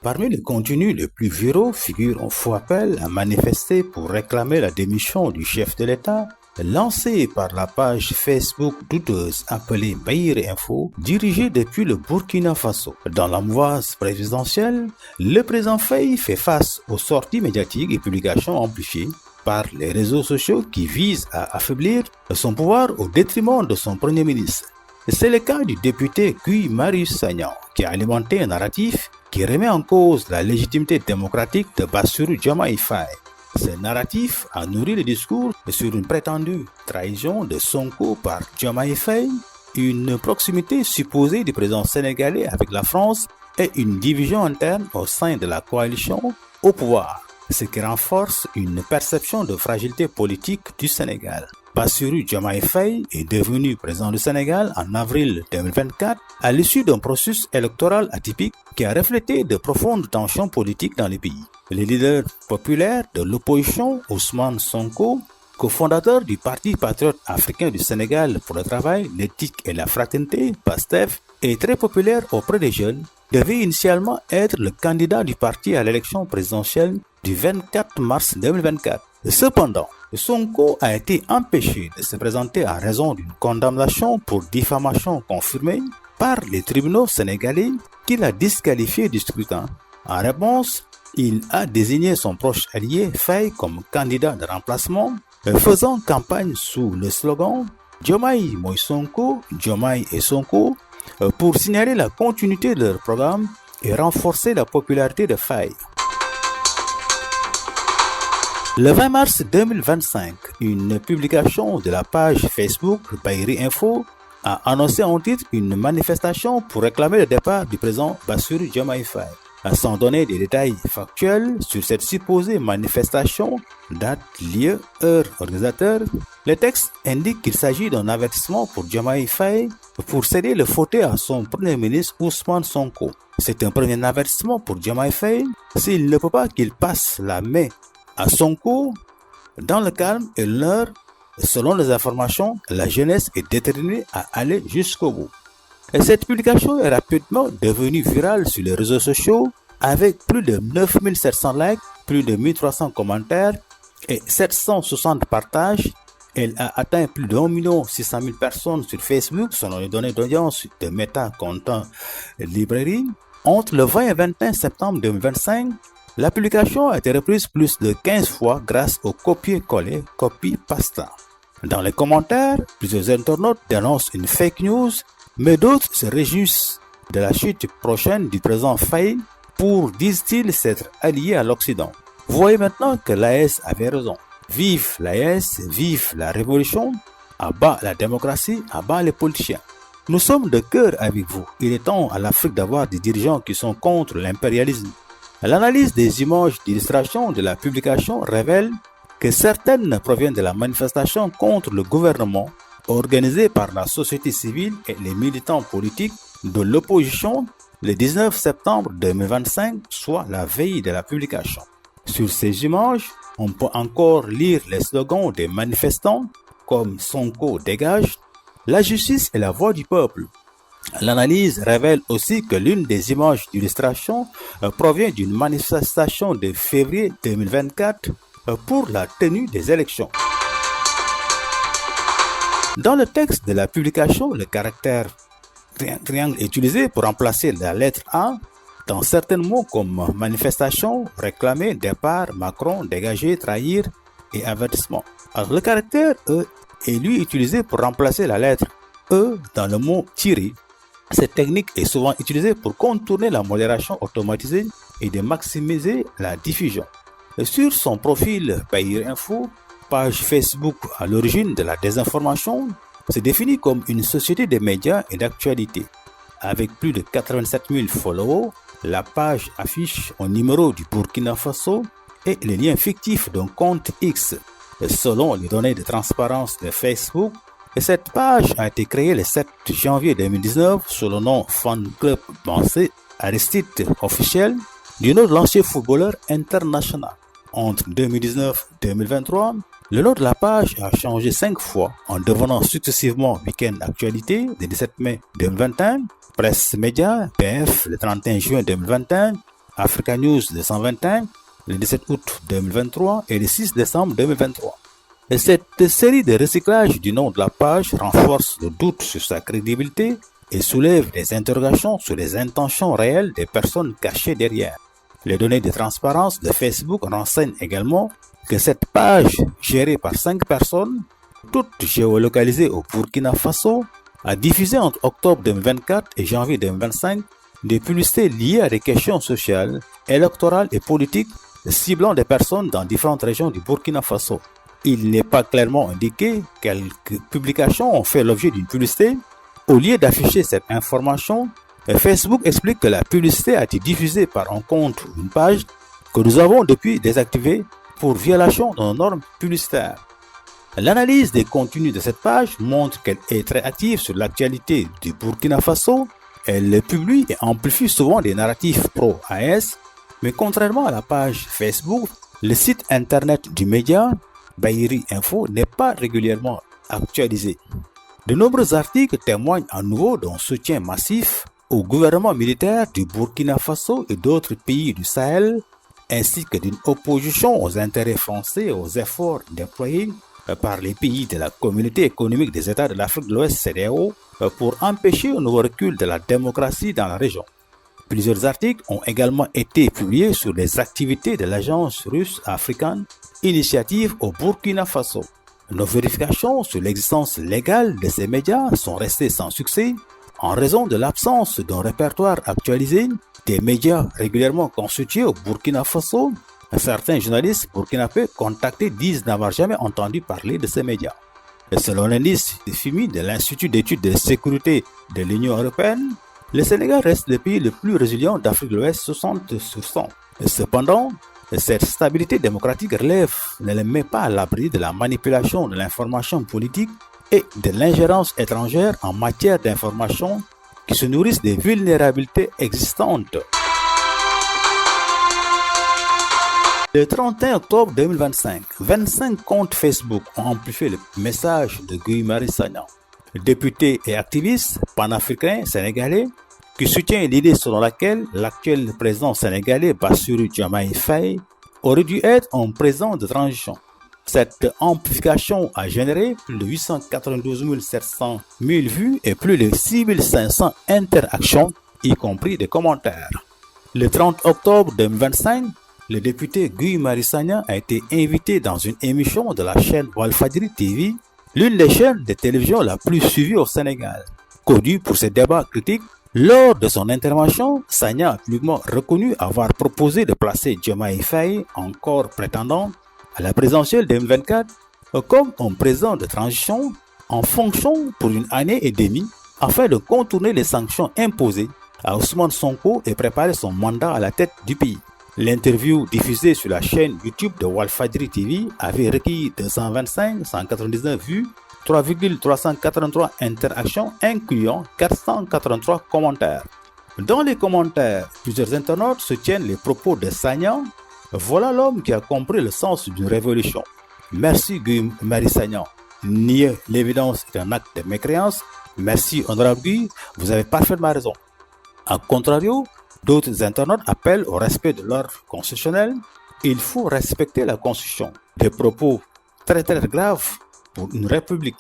Parmi les contenus les plus viraux figure un faux appel à manifester pour réclamer la démission du chef de l'État, lancé par la page Facebook douteuse appelée Bayir Info, dirigée depuis le Burkina Faso. Dans la mouvance présidentielle, le président Faye fait face aux sorties médiatiques et publications amplifiées par les réseaux sociaux qui visent à affaiblir son pouvoir au détriment de son premier ministre. C'est le cas du député Guy Marius Sagna, qui a alimenté un narratif qui remet en cause la légitimité démocratique de Bassirou Diomaye Faye. Ce narratif a nourri le discours sur une prétendue trahison de Sonko par Diomaye Faye, une proximité supposée du président sénégalais avec la France et une division interne au sein de la coalition au pouvoir, ce qui renforce une perception de fragilité politique du Sénégal. Bassirou Diomaye Faye est devenu président du Sénégal en avril 2024 à l'issue d'un processus électoral atypique qui a reflété de profondes tensions politiques dans le pays. Le leader populaire de l'opposition, Ousmane Sonko, cofondateur du Parti patriote africain du Sénégal pour le travail, l'éthique et la fraternité, PASTEF, est très populaire auprès des jeunes, devait initialement être le candidat du parti à l'élection présidentielle du 24 mars 2024. Cependant, Sonko a été empêché de se présenter en raison d'une condamnation pour diffamation confirmée par les tribunaux sénégalais qui l'a disqualifié du scrutin. En réponse, il a désigné son proche allié Faye comme candidat de remplacement, faisant campagne sous le slogan Diomaye Moïse Sonko, Diomaye et Sonko, pour signaler la continuité de leur programme et renforcer la popularité de Faye. Le 20 mars 2025, une publication de la page Facebook Bayir Info a annoncé en titre une manifestation pour réclamer le départ du président Bassirou Diomaye Faye. Sans donner des détails factuels sur cette supposée manifestation, date, lieu, heure, organisateur, le texte indique qu'il s'agit d'un avertissement pour Diomaye Faye pour céder le fauteuil à son premier ministre Ousmane Sonko. C'est un premier avertissement pour Diomaye Faye s'il ne peut pas qu'il passe la main à Sonko dans le calme et l'heure. Selon les informations, la jeunesse est déterminée à aller jusqu'au bout. Et cette publication est rapidement devenue virale sur les réseaux sociaux avec plus de 9700 likes, plus de 1300 commentaires et 760 partages. Elle a atteint plus de 1 600 000 personnes sur Facebook selon les données d'audience de Meta Content Librairie. Entre le 20 et 21 septembre 2025, la publication a été reprise plus de 15 fois grâce au copier-coller, copy-pasta. Dans les commentaires, plusieurs internautes dénoncent une fake news, mais d'autres se réjouissent de la chute prochaine du président Faye pour, disent-ils, s'être allié à l'Occident. Vous voyez maintenant que l'AS avait raison. Vive l'AS, vive la révolution, à bas la démocratie, à bas les politiciens. Nous sommes de cœur avec vous. Il est temps à l'Afrique d'avoir des dirigeants qui sont contre l'impérialisme. L'analyse des images d'illustration de la publication révèle que certaines proviennent de la manifestation contre le gouvernement organisée par la société civile et les militants politiques de l'opposition le 19 septembre 2025, soit la veille de la publication. Sur ces images, on peut encore lire les slogans des manifestants comme Sonko dégage, la justice est la voix du peuple. L'analyse révèle aussi que l'une des images d'illustration provient d'une manifestation de février 2024 pour la tenue des élections. Dans le texte de la publication, le caractère triangle est utilisé pour remplacer la lettre A dans certains mots comme manifestation, réclamer, départ, Macron, dégager, trahir et avertissement. Alors le caractère E est lui utilisé pour remplacer la lettre E dans le mot tirer. Cette technique est souvent utilisée pour contourner la modération automatisée et de maximiser la diffusion. Sur son profil Bayir Info, page Facebook à l'origine de la désinformation, se définit comme une société de médias et d'actualité. Avec plus de 87 000 followers, la page affiche un numéro du Burkina Faso et les liens fictifs d'un compte X. Selon les données de transparence de Facebook, cette page a été créée le 7 janvier 2019 sous le nom Fan Club Pensée Aristide Officiel du nom de l'ancien footballeur international. Entre 2019 et 2023, le nom de la page a changé 5 fois en devenant successivement Week-end Actualité le 17 mai 2021, Presse Média, PF le 31 juin 2021, Africa News 221, le 17 août 2023 et le 6 décembre 2023. Et cette série de recyclage du nom de la page renforce le doute sur sa crédibilité et soulève des interrogations sur les intentions réelles des personnes cachées derrière. Les données de transparence de Facebook renseignent également que cette page, gérée par 5 personnes, toutes géolocalisées au Burkina Faso, a diffusé entre octobre 2024 et janvier 2025 des publicités liées à des questions sociales, électorales et politiques ciblant des personnes dans différentes régions du Burkina Faso. Il n'est pas clairement indiqué quelques publications ont fait l'objet d'une publicité. Au lieu d'afficher cette information, Facebook explique que la publicité a été diffusée par un compte ou une page que nous avons depuis désactivé pour violation de nos normes publicitaires. L'analyse des contenus de cette page montre qu'elle est très active sur l'actualité du Burkina Faso. Elle publie et amplifie souvent des narratifs pro-AES, mais contrairement à la page Facebook, le site internet du média Baïri Info n'est pas régulièrement actualisé. De nombreux articles témoignent à nouveau d'un soutien massif au gouvernement militaire du Burkina Faso et d'autres pays du Sahel, ainsi que d'une opposition aux intérêts français et aux efforts déployés par les pays de la Communauté économique des États de l'Afrique de l'Ouest CEDEAO pour empêcher un nouveau recul de la démocratie dans la région. Plusieurs articles ont également été publiés sur les activités de l'agence russe African Initiative au Burkina Faso. Nos vérifications sur l'existence légale de ces médias sont restées sans succès en raison de l'absence d'un répertoire actualisé des médias régulièrement constitués au Burkina Faso. Certains journalistes burkinabés contactés disent n'avoir jamais entendu parler de ces médias. Et selon l'indice FIMI de l'Institut d'études de sécurité de l'Union européenne, le Sénégal reste le pays le plus résilient d'Afrique de l'Ouest, 60 sur 100. Et cependant, cette stabilité démocratique relève ne les met pas à l'abri de la manipulation de l'information politique et de l'ingérence étrangère en matière d'information qui se nourrissent des vulnérabilités existantes. Le 31 octobre 2025, 25 comptes Facebook ont amplifié le message de Guy Marius Sagna, député et activiste panafricain sénégalais, qui soutient l'idée selon laquelle l'actuel président sénégalais Bassirou Diomaye Faye aurait dû être un président de transition. Cette amplification a généré plus de 892 700 000 vues et plus de 6 500 interactions, y compris des commentaires. Le 30 octobre 2025, le député Guy Marius Sagna a été invité dans une émission de la chaîne Walfadjri TV, l'une des chaînes de télévision la plus suivie au Sénégal. Connu pour ses débats critiques, lors de son intervention, Sagna a publiquement reconnu avoir proposé de placer Diomaye Faye, encore prétendant à la présidentielle 2024, comme un président de transition en fonction pour une année et demie afin de contourner les sanctions imposées à Ousmane Sonko et préparer son mandat à la tête du pays. L'interview diffusée sur la chaîne YouTube de Walfadjri TV avait recueilli 199 vues, 3,383 interactions incluant 483 commentaires. Dans les commentaires, plusieurs internautes soutiennent les propos de Sagna. Voilà l'homme qui a compris le sens d'une révolution. Merci Guy Marius Sagna. Nier l'évidence est un acte de mécréance. Merci honorable Guy, vous avez parfaitement raison. A contrario, d'autres internautes appellent au respect de l'ordre constitutionnel. Il faut respecter la Constitution. Des propos très graves pour une république.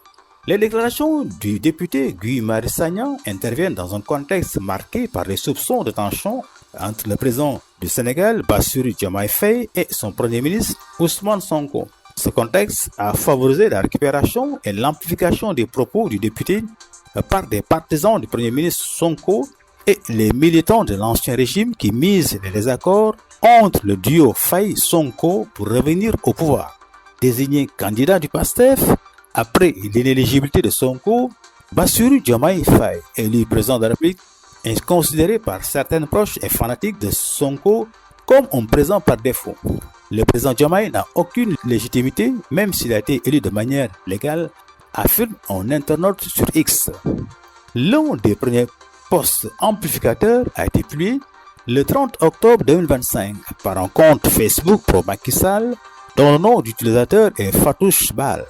Les déclarations du député Guy Marius Sagna interviennent dans un contexte marqué par les soupçons de tension entre le président du Sénégal, Bassirou Diomaye Faye, et son premier ministre, Ousmane Sonko. Ce contexte a favorisé la récupération et l'amplification des propos du député par des partisans du premier ministre Sonko et les militants de l'ancien régime qui misent les désaccords entre le duo Faye-Sonko pour revenir au pouvoir. Désigné candidat du PASTEF, après l'inéligibilité de Sonko, Bassirou Diomaye Faye, élu président de la République, est considéré par certaines proches et fanatiques de Sonko comme un président par défaut. Le président Diomaye n'a aucune légitimité, même s'il a été élu de manière légale, affirme un internaute sur X. L'un des premiers posts amplificateurs a été publié le 30 octobre 2025 par un compte Facebook pro Macky Sall dont le nom d'utilisateur est Fatouche Bal.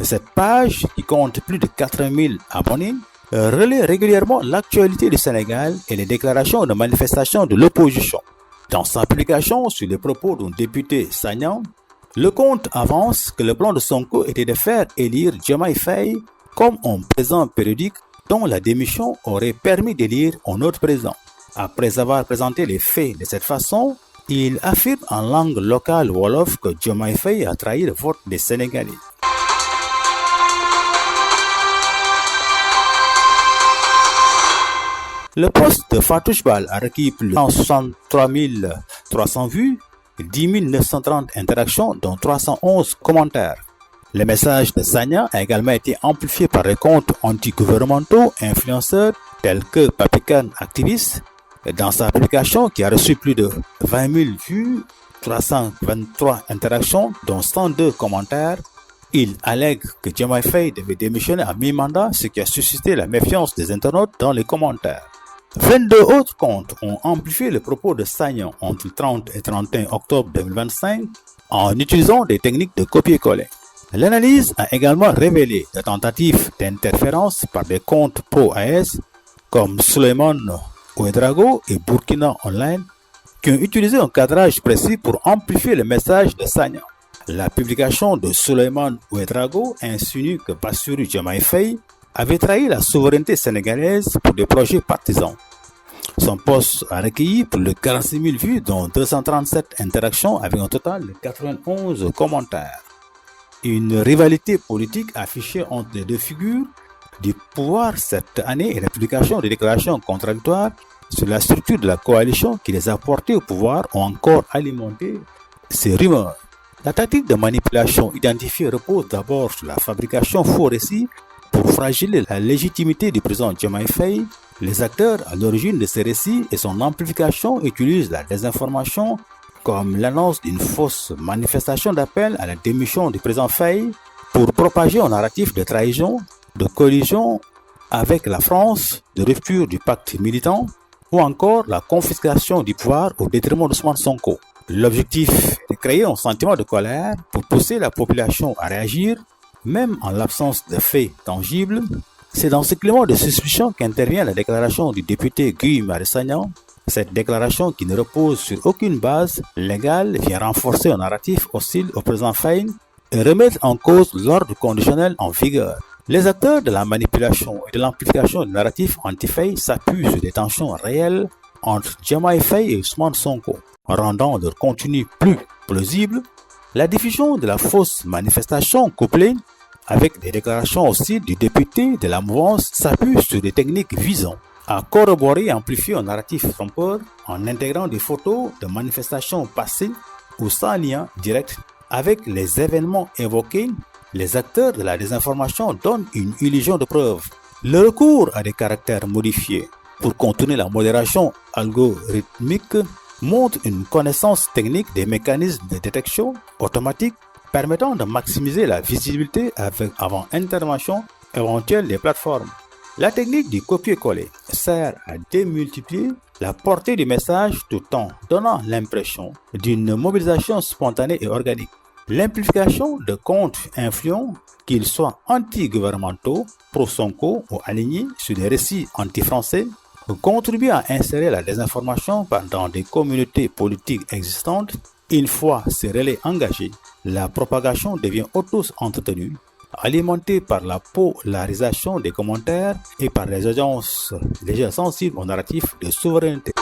Cette page, qui compte plus de 80 000 abonnés, relaie régulièrement l'actualité du Sénégal et les déclarations de manifestation de l'opposition. Dans sa publication sur les propos d'un député Sagnan, le compte avance que le plan de Sonko était de faire élire Diomaye Faye comme un président périodique dont la démission aurait permis d'élire un autre président. Après avoir présenté les faits de cette façon, il affirme en langue locale wolof que Diomaye Faye a trahi le vote des Sénégalais. Le post de Fatouche Bal a recueilli plus de 163 300 vues, 10 930 interactions, dont 311 commentaires. Le message de Sagna a également été amplifié par les comptes anti-gouvernementaux influenceurs tels que Papikan Activist. Dans sa publication qui a reçu plus de 20 000 vues, 323 interactions, dont 102 commentaires, il allègue que Diomaye Faye devait démissionner à mi-mandat, ce qui a suscité la méfiance des internautes dans les commentaires. 22 autres comptes ont amplifié le propos de Sagnan entre le 30 et 31 octobre 2025 en utilisant des techniques de copier-coller. L'analyse a également révélé des tentatives d'interférence par des comptes pro-AS comme Suleiman Ouedraogo et Burkina Online qui ont utilisé un cadrage précis pour amplifier le message de Sagnan. La publication de Suleiman Ouedraogo insinue que Bassirou Diomaye Faye avait trahi la souveraineté sénégalaise pour des projets partisans. Son post a recueilli plus de 46 000 vues, dont 237 interactions avec un total de 91 commentaires. Une rivalité politique affichée entre les deux figures du pouvoir cette année et la publication de déclarations contradictoires sur la structure de la coalition qui les a portés au pouvoir ont encore alimenté ces rumeurs. La tactique de manipulation identifiée repose d'abord sur la fabrication faux récits pour fragiliser la légitimité du président Diomaye Faye. Les acteurs à l'origine de ces récits et son amplification utilisent la désinformation comme l'annonce d'une fausse manifestation d'appel à la démission du président Faye pour propager un narratif de trahison, de collision avec la France, de rupture du pacte militant ou encore la confiscation du pouvoir au détriment d'Ousmane Sonko. L'objectif est de créer un sentiment de colère pour pousser la population à réagir, même en l'absence de faits tangibles. C'est dans ce climat de suspicion qu'intervient la déclaration du député Guy Marius Sagna. Cette déclaration, qui ne repose sur aucune base légale, vient renforcer un narratif hostile au président Faye et remettre en cause l'ordre conditionnel en vigueur. Les acteurs de la manipulation et de l'amplification du narratif anti-Faye s'appuient sur des tensions réelles entre Diomaye Faye et Ousmane Sonko, rendant leur contenu plus plausible. La diffusion de la fausse manifestation couplée avec des déclarations aussi du député de la mouvance s'appuie sur des techniques visant à corroborer et amplifier un narratif trompeur en intégrant des photos de manifestations passées ou sans lien direct avec les événements évoqués. Les acteurs de la désinformation donnent une illusion de preuve. Le recours à des caractères modifiés pour contourner la modération algorithmique montre une connaissance technique des mécanismes de détection automatique permettant de maximiser la visibilité avant intervention éventuelle des plateformes. La technique du copier-coller sert à démultiplier la portée du message tout en donnant l'impression d'une mobilisation spontanée et organique. L'amplification de comptes influents, qu'ils soient anti-gouvernementaux, pro-Sonko ou alignés sur des récits anti-français, contribue à insérer la désinformation dans des communautés politiques existantes. Une fois ces relais engagés, la propagation devient auto-entretenue, alimentée par la polarisation des commentaires et par les audiences déjà sensibles au narratif de souveraineté.